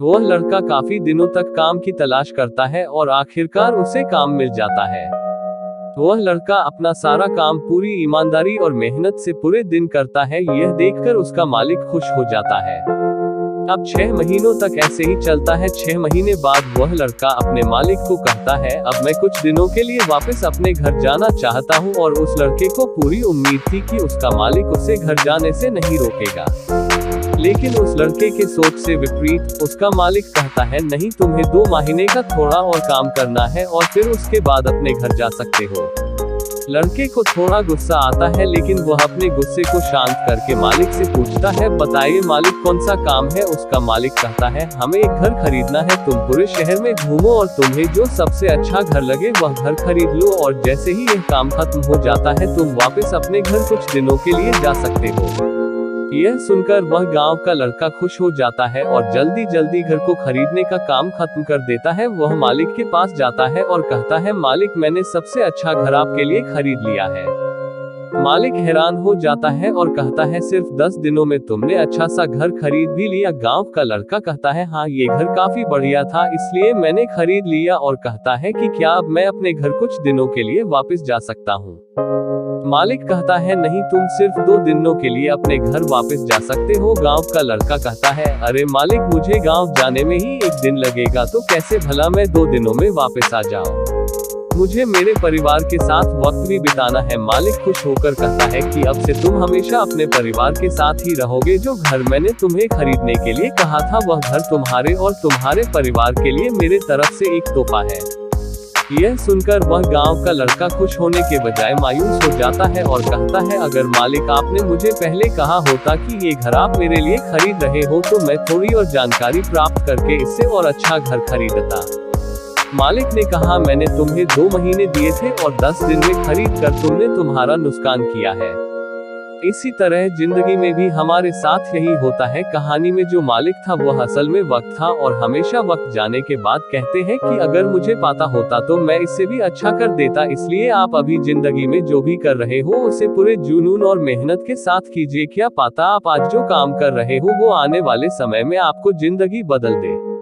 वह लड़का काफी दिनों तक काम की तलाश करता है और आखिरकार उसे काम मिल जाता है। वह लड़का अपना सारा काम पूरी ईमानदारी और मेहनत से पूरे दिन करता है। यह देखकर उसका मालिक खुश हो जाता है। अब 6 महीनों तक ऐसे ही चलता है। 6 महीने बाद वह लड़का अपने मालिक को कहता है, अब मैं कुछ दिनों के लिए वापस अपने घर जाना चाहता हूँ। और उस लड़के को पूरी उम्मीद थी कि उसका मालिक उसे घर जाने से नहीं रोकेगा। लेकिन उस लड़के के सोच से विपरीत उसका मालिक कहता है, नहीं, तुम्हें 2 महीने का थोड़ा और काम करना है और फिर उसके बाद अपने घर जा सकते हो। लड़के को थोड़ा गुस्सा आता है, लेकिन वह अपने गुस्से को शांत करके मालिक से पूछता है, बताइए मालिक, कौन सा काम है। उसका मालिक कहता है, हमें एक घर खरीदना है। तुम पूरे शहर में घूमो और तुम्हें जो सबसे अच्छा घर लगे वह घर खरीद लो, और जैसे ही यह काम खत्म हो जाता है तुम वापस अपने घर कुछ दिनों के लिए जा सकते हो। यह सुनकर वह गांव का लड़का खुश हो जाता है और जल्दी जल्दी घर को खरीदने का काम खत्म कर देता है। वह मालिक के पास जाता है और कहता है, मालिक, मैंने सबसे अच्छा घर आपके लिए खरीद लिया है। मालिक हैरान हो जाता है और कहता है, सिर्फ 10 दिनों में तुमने अच्छा सा घर खरीद भी लिया। गांव का लड़का कहता है, हाँ, ये घर काफी बढ़िया था, इसलिए मैंने खरीद लिया। और कहता है कि क्या अब मैं अपने घर कुछ दिनों के लिए वापस जा सकता हूँ। मालिक कहता है, नहीं, तुम सिर्फ 2 दिनों के लिए अपने घर वापस जा सकते हो। गांव का लड़का कहता है, अरे मालिक, मुझे गांव जाने में ही 1 दिन लगेगा, तो कैसे भला मैं 2 दिनों में वापस आ जाऊं? मुझे मेरे परिवार के साथ वक्त भी बिताना है। मालिक खुश होकर कहता है कि अब से तुम हमेशा अपने परिवार के साथ ही रहोगे। जो घर मैंने तुम्हें खरीदने के लिए कहा था वह घर तुम्हारे और तुम्हारे परिवार के लिए मेरे तरफ से एक तोहफा है। यह सुनकर वह गांव का लड़का खुश होने के बजाय मायूस हो जाता है और कहता है, अगर मालिक आपने मुझे पहले कहा होता कि ये घर आप मेरे लिए खरीद रहे हो तो मैं थोड़ी और जानकारी प्राप्त करके इससे और अच्छा घर खरीदता। मालिक ने कहा, मैंने तुम्हें 2 महीने दिए थे और 10 दिन में खरीद कर तुमने तुम्हारा नुकसान किया है। इसी तरह जिंदगी में भी हमारे साथ यही होता है। कहानी में जो मालिक था वह असल में वक्त था, और हमेशा वक्त जाने के बाद कहते हैं कि अगर मुझे पता होता तो मैं इससे भी अच्छा कर देता। इसलिए आप अभी जिंदगी में जो भी कर रहे हो उसे पूरे जुनून और मेहनत के साथ कीजिए। क्या पता आप आज जो काम कर रहे हो वो आने वाले समय में आपको जिंदगी बदल दे।